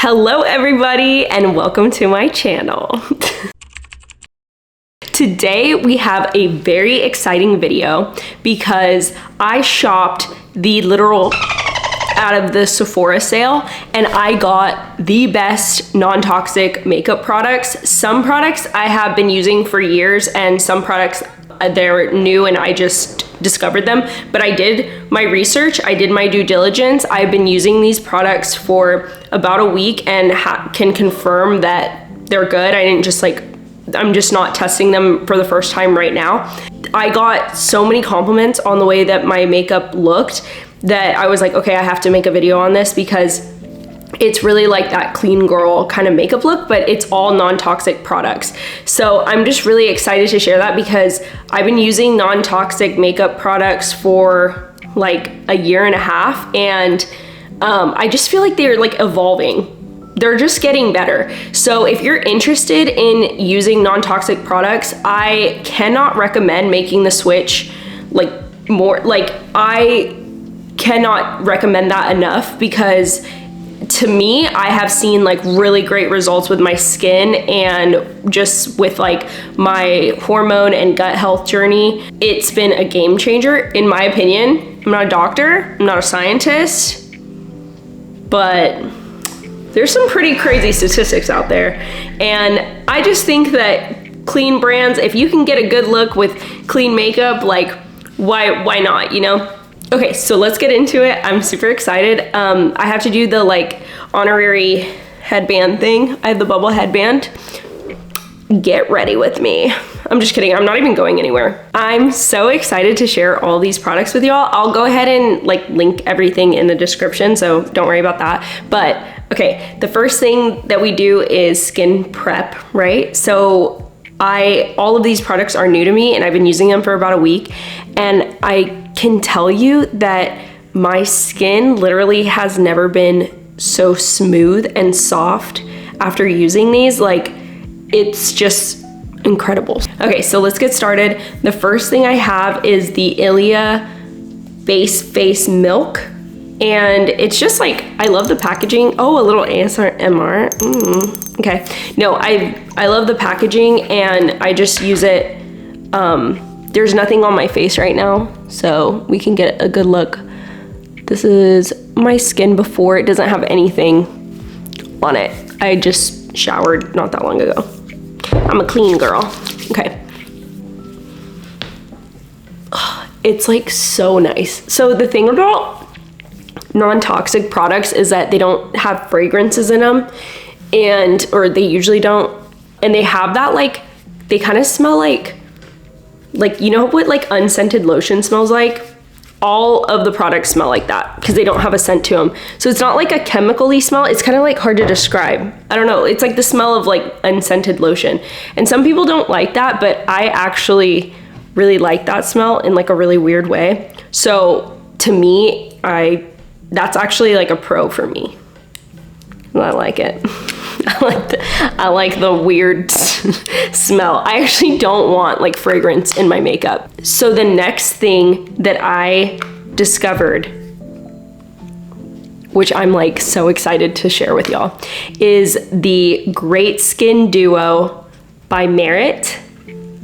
Hello everybody and welcome to my channel. Today we have a very exciting video because I shopped the literal out of the Sephora sale and I got the best non-toxic makeup products. Some products I have been using for years and some products they're new and I just discovered them, but I did my research, I did my due diligence. I've been using these products for about a week and can confirm that they're good. I didn't just I'm just not testing them for the first time right now. I got so many compliments on the way that my makeup looked that I was like, okay, I have to make a video on this because it's really like that clean girl kind of makeup look, but it's all non-toxic products. So I'm just really excited to share that because I've been using non-toxic makeup products for like a year and a half and I just feel like they're like evolving. They're just getting better. So if you're interested in using non-toxic products, I cannot recommend making the switch I cannot recommend that enough because to me, I have seen like really great results with my skin and just with like my hormone and gut health journey. It's been a game changer in my opinion. I'm not a doctor, I'm not a scientist, but there's some pretty crazy statistics out there. And I just think that clean brands, if you can get a good look with clean makeup, like why not, you know? Okay, so let's get into it. I'm super excited. I have to do the like honorary headband thing. I have the bubble headband. Get ready with me. I'm just kidding, I'm not even going anywhere. I'm so excited to share all these products with y'all. I'll go ahead and like link everything in the description, so don't worry about that. But okay, the first thing that we do is skin prep, right? So all of these products are new to me and I've been using them for about a week and I can tell you that my skin literally has never been so smooth and soft after using these. Like, it's just incredible. Okay, so let's get started. The first thing I have is the ILIA Base Face Milk. And it's just like, I love the packaging. Oh, a little ASMR. Okay. No, I love the packaging and I just use it. There's nothing on my face right now, so we can get a good look. This is my skin before. It doesn't have anything on it. I just showered not that long ago. I'm a clean girl. Okay. It's like so nice. So the thing about non-toxic products is that they don't have fragrances in them or they usually don't. And they have that like, they kind of smell like, you know what like unscented lotion smells like? All of the products smell like that because they don't have a scent to them. So it's not like a chemical-y smell. It's kind of like hard to describe. I don't know. It's like the smell of like unscented lotion. And some people don't like that, but I actually really like that smell in like a really weird way. So to me, that's actually like a pro for me. I like it. I like the weird smell. I actually don't want like fragrance in my makeup. So the next thing that I discovered, which I'm like so excited to share with y'all, is the Great Skin Duo by Merit.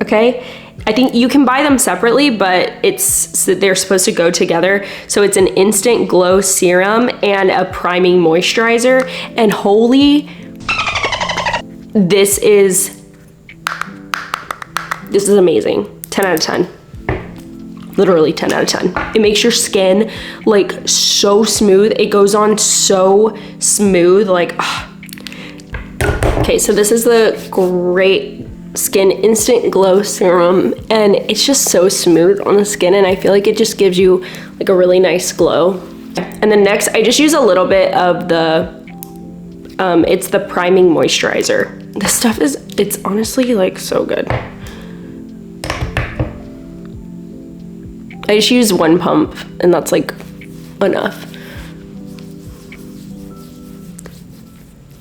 Okay. I think you can buy them separately, but they're supposed to go together. So it's an instant glow serum and a priming moisturizer. And holy, this is amazing. 10 out of 10. Literally 10 out of 10. It makes your skin like so smooth. It goes on so smooth, like, Okay, so this is the Great Skin Instant Glow Serum and it's just so smooth on the skin and I feel like it just gives you like a really nice glow. And then next I just use a little bit of the it's the priming moisturizer. This stuff it's honestly like so good. I just use one pump and that's like enough.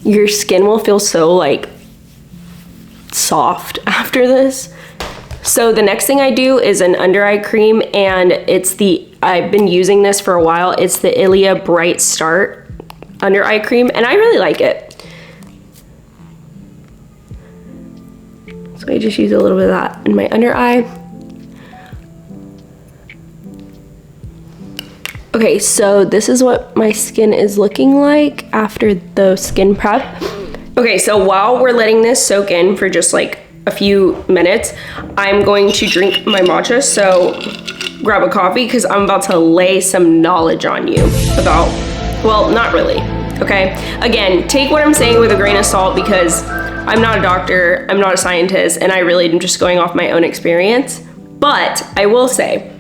Your skin will feel so like soft after this. So the next thing I do is an under eye cream and I've been using this for a while. It's the ILIA Bright Start under eye cream and I really like it. I just use a little bit of that in my under eye. Okay, so this is what my skin is looking like after the skin prep. Okay, so while we're letting this soak in for just like a few minutes, I'm going to drink my matcha. So grab a coffee because I'm about to lay some knowledge on you about, well, not really, okay? Again, take what I'm saying with a grain of salt because I'm not a doctor, I'm not a scientist, and I really am just going off my own experience. But I will say,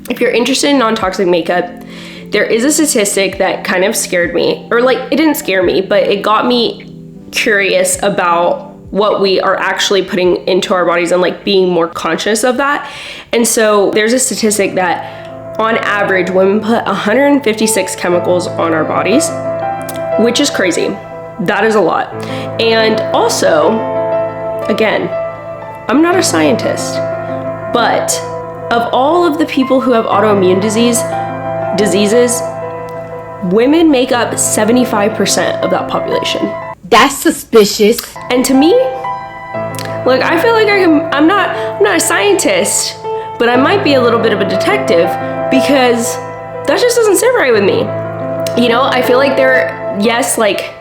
if you're interested in non-toxic makeup, there is a statistic that kind of scared me, or like, it didn't scare me, but it got me curious about what we are actually putting into our bodies and like being more conscious of that. And so there's a statistic that on average, women put 156 chemicals on our bodies, which is crazy. That is a lot. And also, again, I'm not a scientist, but of all of the people who have autoimmune diseases, women make up 75% of that population. That's suspicious. And to me, look, I feel like I'm not a scientist, but I might be a little bit of a detective because that just doesn't sit right with me. You know, I feel like yes, like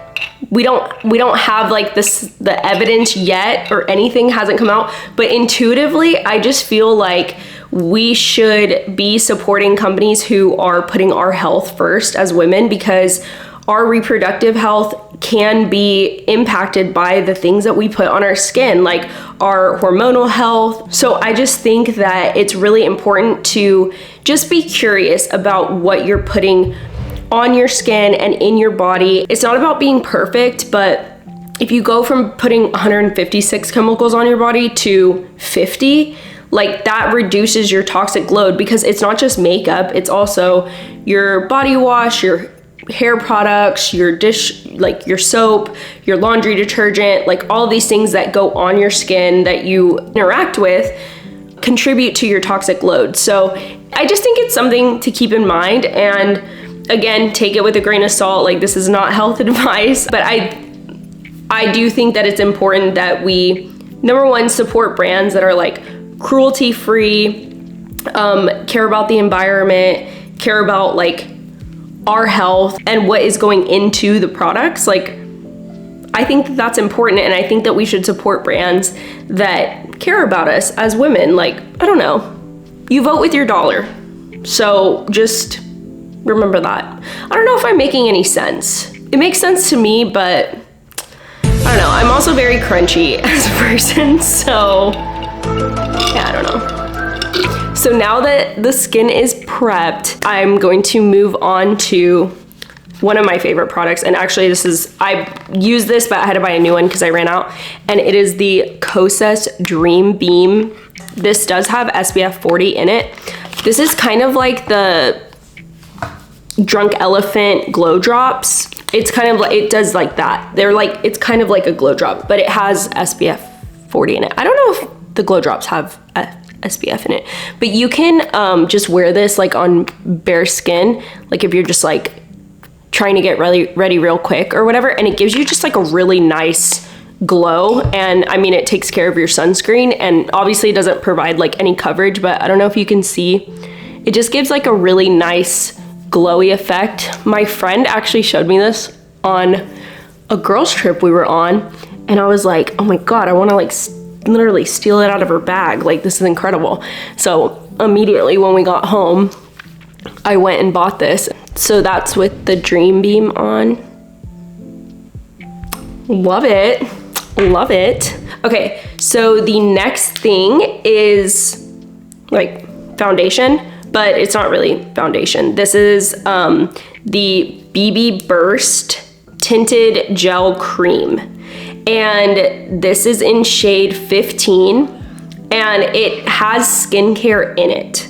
we don't have like the evidence yet, or anything hasn't come out, but intuitively, I just feel like we should be supporting companies who are putting our health first as women, because our reproductive health can be impacted by the things that we put on our skin, like our hormonal health. So I just think that it's really important to just be curious about what you're putting on your skin and in your body. It's not about being perfect, but if you go from putting 156 chemicals on your body to 50, like that reduces your toxic load, because it's not just makeup, it's also your body wash, your hair products, your dish, like your soap, your laundry detergent, like all these things that go on your skin that you interact with contribute to your toxic load. So I just think it's something to keep in mind. And again, take it with a grain of salt. Like, this is not health advice, but I do think that it's important that we, number one, support brands that are like cruelty-free, care about the environment, care about like our health and what is going into the products. Like, I think that that's important, and I think that we should support brands that care about us as women. Like, I don't know, you vote with your dollar, so just remember that. I don't know if I'm making any sense. It makes sense to me, but I don't know. I'm also very crunchy as a person, so yeah, I don't know. So now that the skin is prepped, I'm going to move on to one of my favorite products. And actually I used this, but I had to buy a new one because I ran out. And it is the Kosas Dream Beam. This does have SPF 40 in it. This is kind of like the Drunk Elephant glow drops. It's kind of like, it does like that. It's kind of like a glow drop, but it has SPF 40 in it. I don't know if the glow drops have SPF in it, but you can just wear this like on bare skin, like if you're just like trying to get ready real quick or whatever, and it gives you just like a really nice glow. And I mean, it takes care of your sunscreen, and obviously it doesn't provide like any coverage, but I don't know if you can see, it just gives like a really nice glowy effect. My friend actually showed me this on a girls trip we were on, and I was like, oh my god, I want to like literally steal it out of her bag. Like, this is incredible. So immediately when we got home, I went and bought this. So that's with the Dream Beam on. Love it. Love it. Okay, so the next thing is like foundation, but it's not really foundation. This is the BB Burst Tinted Gel Cream. And this is in shade 15, and it has skincare in it.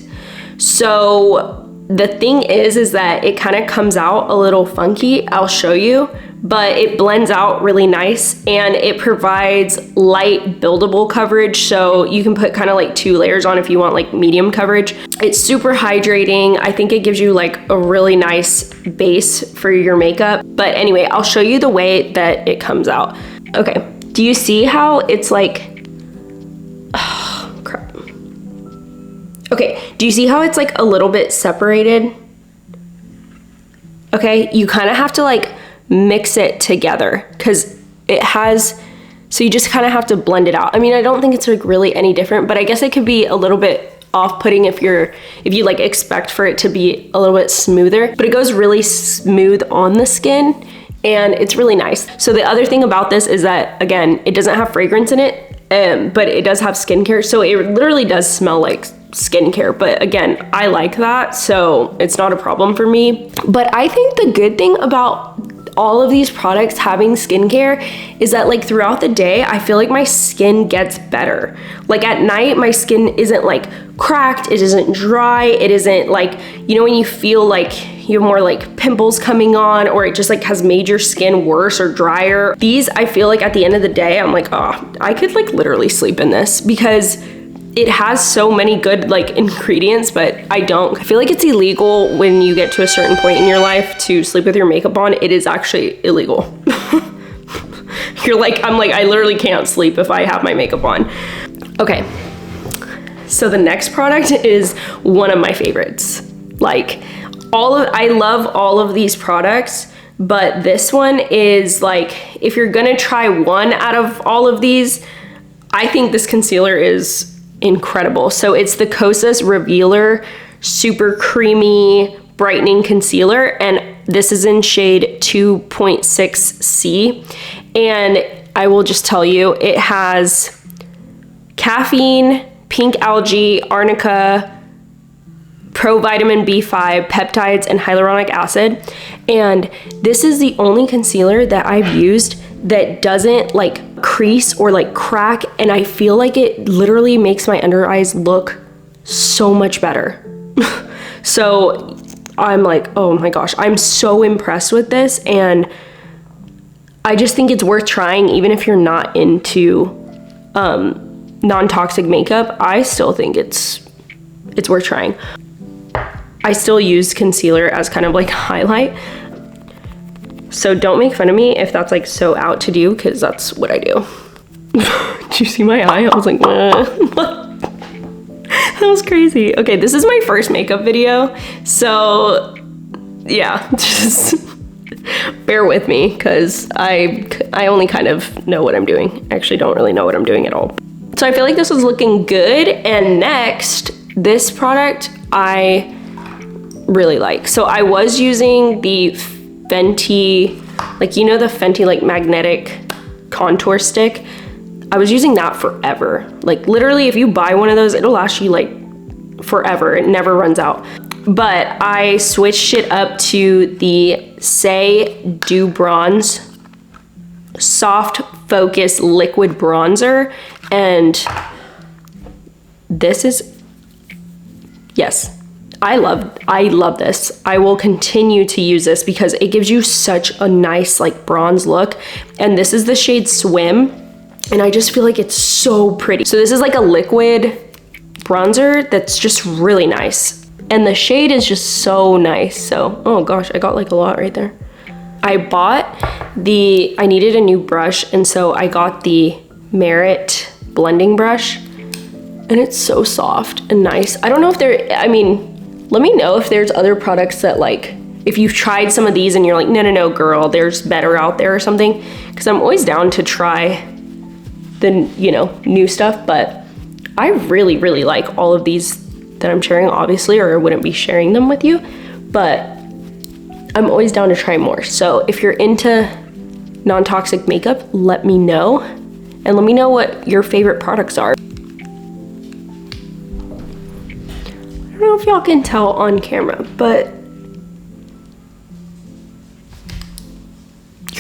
So the thing is that it kind of comes out a little funky. I'll show you, but it blends out really nice, and it provides light buildable coverage. So you can put kind of like 2 layers on if you want like medium coverage. It's super hydrating. I think it gives you like a really nice base for your makeup. But anyway, I'll show you the way that it comes out. Okay, do you see how it's like Okay, do you see how it's like a little bit separated? Okay, you kind of have to like mix it together because it has, so you just kind of have to blend it out. I mean, I don't think it's like really any different, but I guess it could be a little bit off-putting if you like expect for it to be a little bit smoother, but it goes really smooth on the skin and it's really nice. So the other thing about this is that, again, it doesn't have fragrance in it, but it does have skincare. So it literally does smell like skincare, but again, I like that, so it's not a problem for me. But I think the good thing about all of these products having skincare is that like throughout the day, I feel like my skin gets better. Like at night, my skin isn't like cracked, it isn't dry, it isn't like, you know, when you feel like you have more like pimples coming on, or it just like has made your skin worse or drier. These, I feel like at the end of the day, I'm like, oh, I could like literally sleep in this because it has so many good like ingredients, but I don't. I feel like it's illegal when you get to a certain point in your life to sleep with your makeup on. It is actually illegal. You're like, I'm like, I literally can't sleep if I have my makeup on. Okay, so the next product is one of my favorites. Like I love all of these products, but this one is like, if you're gonna try one out of all of these, I think this concealer is incredible. So it's the Kosas Revealer Super Creamy Brightening Concealer, and this is in shade 2.6C. And I will just tell you, it has caffeine, pink algae, arnica, provitamin B5, peptides, and hyaluronic acid. And this is the only concealer that I've used that doesn't like crease or like crack, and I feel like it literally makes my under eyes look so much better. So I'm like, oh my gosh, I'm so impressed with this, and I just think it's worth trying even if you're not into non-toxic makeup. I still think it's worth trying. I still use concealer as kind of like highlight. So don't make fun of me if that's like so out to do, because that's what I do. Did you see my eye? I was like, that was crazy. Okay, this is my first makeup video. So yeah, just bear with me because I only kind of know what I'm doing. I actually don't really know what I'm doing at all. So I feel like this is looking good. And next, this product I really like. So I was using the Fenty, like, you know, the Fenty like magnetic contour stick. I was using that forever. Like literally, if you buy one of those, it'll last you like forever. It never runs out. But I switched it up to the Say Dew Bronze Soft Focus Liquid Bronzer, and this is, yes, I love this. I will continue to use this because it gives you such a nice like bronze look. And this is the shade Swim, and I just feel like it's so pretty. So this is like a liquid bronzer that's just really nice. And the shade is just so nice. So, oh gosh, I got like a lot right there. I needed a new brush, and so I got the Merit blending brush, and it's so soft and nice. I don't know if let me know if there's other products that like, if you've tried some of these and you're like, no, girl, there's better out there or something. Because I'm always down to try the, you know, new stuff. But I really, really like all of these that I'm sharing, obviously, or I wouldn't be sharing them with you. But I'm always down to try more. So if you're into non-toxic makeup, let me know. And let me know what your favorite products are. I don't know if y'all can tell on camera, but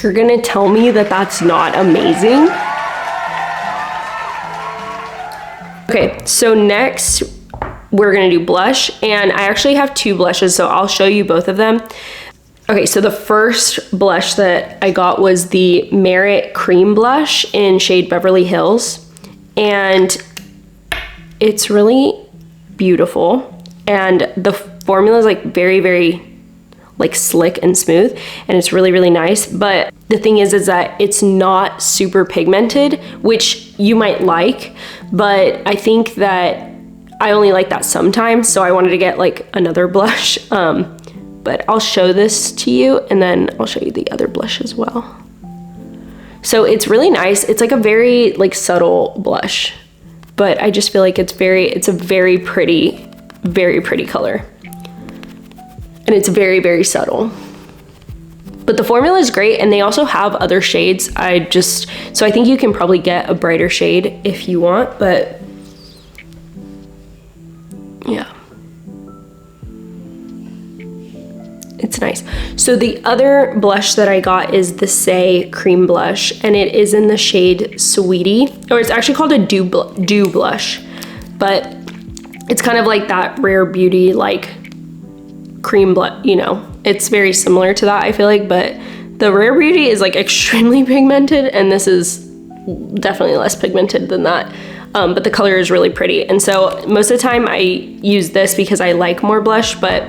you're gonna tell me that that's not amazing? Okay, so next we're gonna do blush, and I actually have two blushes, so I'll show you both of them. Okay, so the first blush that I got was the Merit Cream Blush in shade Beverly Hills, and it's really beautiful. And the formula is like very, very like slick and smooth, and it's really, really nice. But the thing is that it's not super pigmented, which you might like, but I think that I only like that sometimes, so I wanted to get like another blush. But I'll show this to you and then I'll show you the other blush as well. So it's really nice. It's like a very like subtle blush, but I just feel like it's a very pretty color. And it's very, very subtle. But the formula is great, and they also have other shades. So I think you can probably get a brighter shade if you want, but yeah. It's nice. So the other blush that I got is the Say Cream Blush, and it is in the shade Sweetie, or it's actually called a Dew Blush, but it's kind of like that Rare Beauty, like cream blush, you know, it's very similar to that, I feel like, but the Rare Beauty is like extremely pigmented, and this is definitely less pigmented than that. But the color is really pretty. And so most of the time I use this because I like more blush, but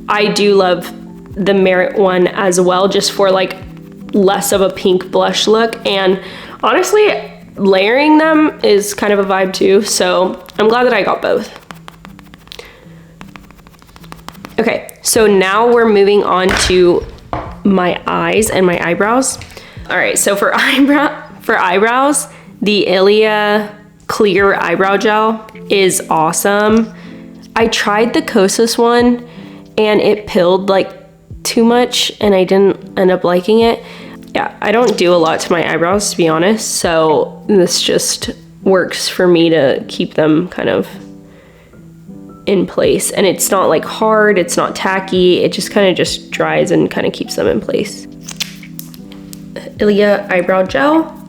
I do love the Merit one as well, just for like less of a pink blush look. And honestly, layering them is kind of a vibe too. So I'm glad that I got both. Okay, so now we're moving on to my eyes and my eyebrows. All right, so for eyebrows, the ILIA clear eyebrow gel is awesome. I tried the Kosas one and it pilled like too much and I didn't end up liking it. Yeah, I don't do a lot to my eyebrows, to be honest, so this just works for me to keep them kind of in place. And it's not like hard, it's not tacky, it just kind of just dries and kind of keeps them in place. ILIA eyebrow gel,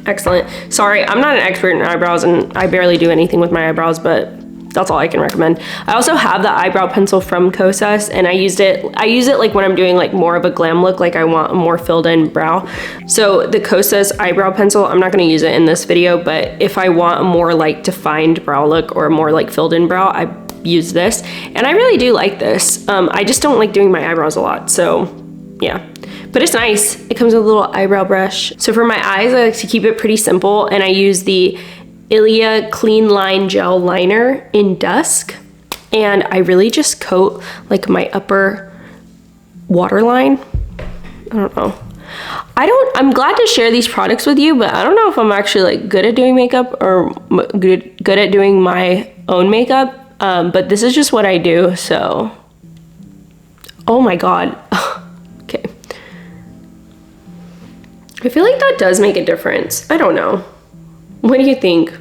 excellent. Sorry, I'm not an expert in eyebrows and I barely do anything with my eyebrows, but that's all I can recommend. I also have the eyebrow pencil from Kosas, and I use it like when I'm doing like more of a glam look, like I want a more filled in brow. So the Kosas eyebrow pencil, I'm not gonna use it in this video, but if I want a more like defined brow look or a more like filled in brow, I use this. And I really do like this. I just don't like doing my eyebrows a lot, so yeah. But it's nice. It comes with a little eyebrow brush. So for my eyes, I like to keep it pretty simple, and I use the ILIA Clean Line Gel Liner in Dusk, and I really just coat like my upper waterline. I don't know. I'm glad to share these products with you, but I don't know if I'm actually like good at doing makeup or good at doing my own makeup. But this is just what I do, so. Oh my God. Okay. I feel like that does make a difference. I don't know. What do you think?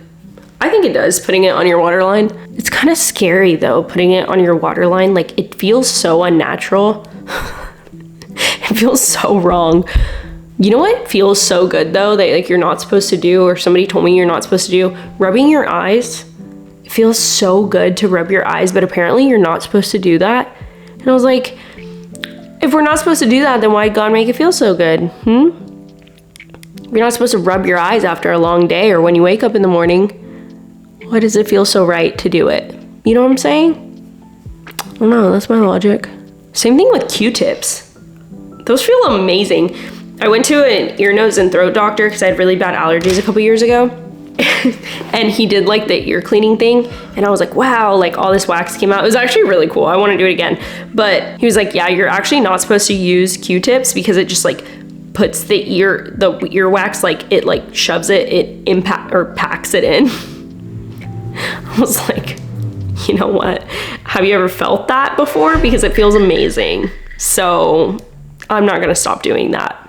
I think it does, putting it on your waterline. It's kind of scary though, putting it on your waterline. Like, it feels so unnatural. It feels so wrong. You know what feels so good though, that like you're not supposed to do, or somebody told me you're not supposed to do? Rubbing your eyes. It feels so good to rub your eyes, but apparently you're not supposed to do that. And I was like, if we're not supposed to do that, then why God make it feel so good? You're not supposed to rub your eyes after a long day or when you wake up in the morning. Why does it feel so right to do it? You know what I'm saying? I don't know, that's my logic. Same thing with Q-tips. Those feel amazing. I went to an ear, nose, and throat doctor because I had really bad allergies a couple years ago. And he did like the ear cleaning thing. And I was like, wow, like all this wax came out. It was actually really cool. I want to do it again. But he was like, yeah, you're actually not supposed to use Q-tips because it just like puts the ear wax, like it like shoves it packs it in. I was like, you know what? Have you ever felt that before? Because it feels amazing. So I'm not gonna stop doing that.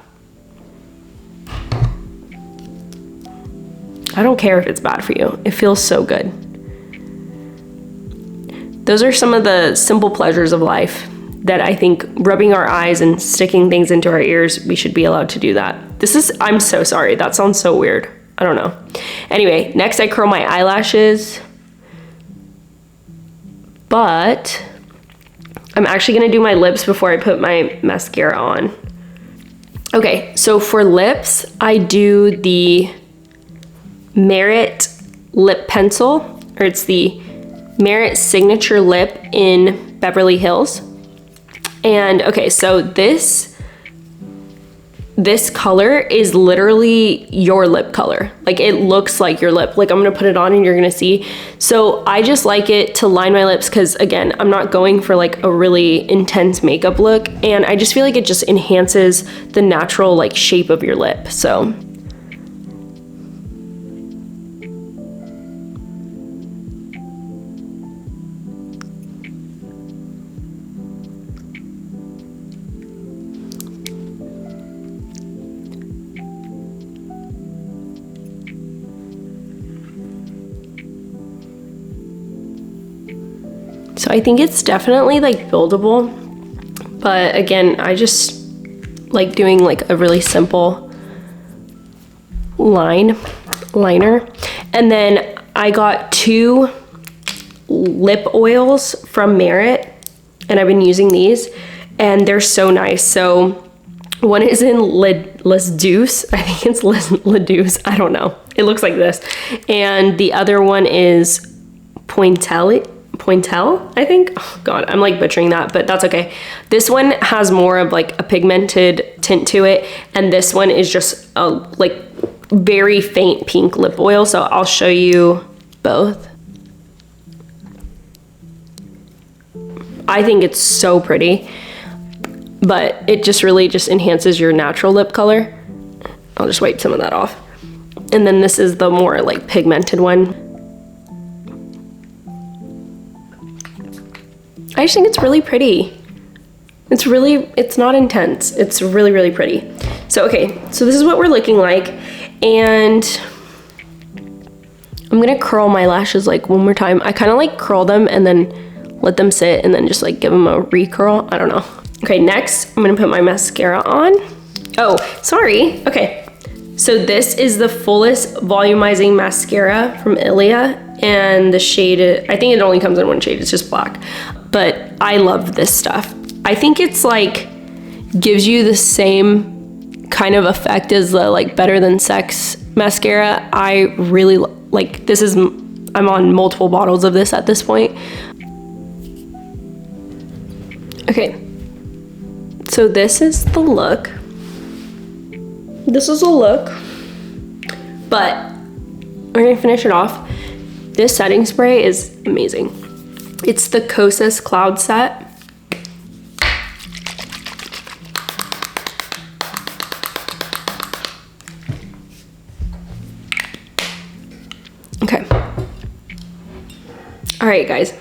I don't care if it's bad for you. It feels so good. Those are some of the simple pleasures of life that I think rubbing our eyes and sticking things into our ears, we should be allowed to do that. I'm so sorry. That sounds so weird. I don't know. Anyway, next I curl my eyelashes. But I'm actually gonna do my lips before I put my mascara on. Okay, so for lips, I do the Merit lip pencil, or it's the Merit Signature Lip in Beverly Hills. And okay, so this this color is literally your lip color. Like it looks like your lip. Like I'm gonna put it on and you're gonna see. So I just like it to line my lips because again, I'm not going for like a really intense makeup look, and I just feel like it just enhances the natural like shape of your lip. So I think it's definitely like buildable, but again, I just like doing like a really simple liner. And then I got 2 lip oils from Merit, and I've been using these, and they're so nice. So one is in Les Douce, I think it's Les Douce, I don't know. It looks like this. And the other one is Pointel, I think. Oh God, I'm like butchering that, but that's okay. This one has more of like a pigmented tint to it, and this one is just a like very faint pink lip oil. So I'll show you both. I think it's so pretty, but it just really just enhances your natural lip color. I'll just wipe some of that off. And then this is the more like pigmented one. I just think it's really pretty. It's not intense. It's really, really pretty. So, okay, so this is what we're looking like. And I'm gonna curl my lashes like one more time. I kind of like curl them and then let them sit and then just like give them a recurl. I don't know. Okay, next I'm gonna put my mascara on. Oh, sorry. Okay, so this is the Fullest Volumizing Mascara from ILIA. And the shade, I think it only comes in one shade, it's just black. But I love this stuff. I think it's like, gives you the same kind of effect as the like Better Than Sex mascara. I really like, this is, I'm on multiple bottles of this at this point. Okay, so this is the look. This is a look, but we're gonna finish it off. This setting spray is amazing. It's the Kosas Cloud Set. Okay. All right, guys.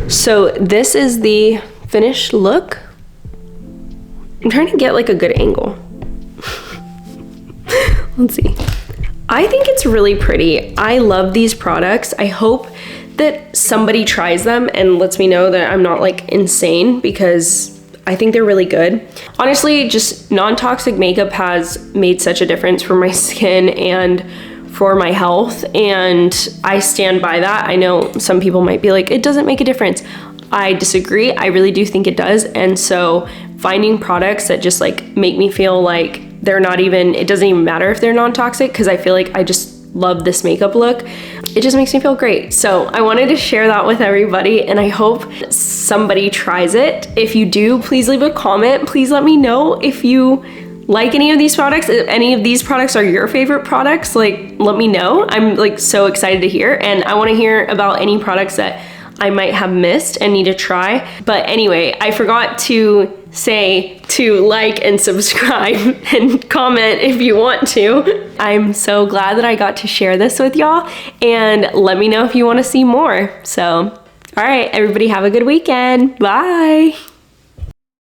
So this is the finished look. I'm trying to get like a good angle. Let's see. I think it's really pretty. I love these products. I hope that somebody tries them and lets me know that I'm not like insane, because I think they're really good. Honestly, just non-toxic makeup has made such a difference for my skin and for my health, and I stand by that. I know some people might be like, it doesn't make a difference. I disagree. I really do think it does. And so finding products that just like make me feel like they're not even, it doesn't even matter if they're non-toxic, because I feel like I just love this makeup look. It just makes me feel great. So I wanted to share that with everybody, and I hope somebody tries it. If you do, please leave a comment. Please let me know if you like any of these products. If any of these products are your favorite products, like let me know. I'm like so excited to hear, and I want to hear about any products that I might have missed and need to try. But anyway, I forgot to say to like and subscribe and comment if you want to. I'm so glad that I got to share this with y'all, and let me know if you want to see more. So, all right, everybody have a good weekend. Bye.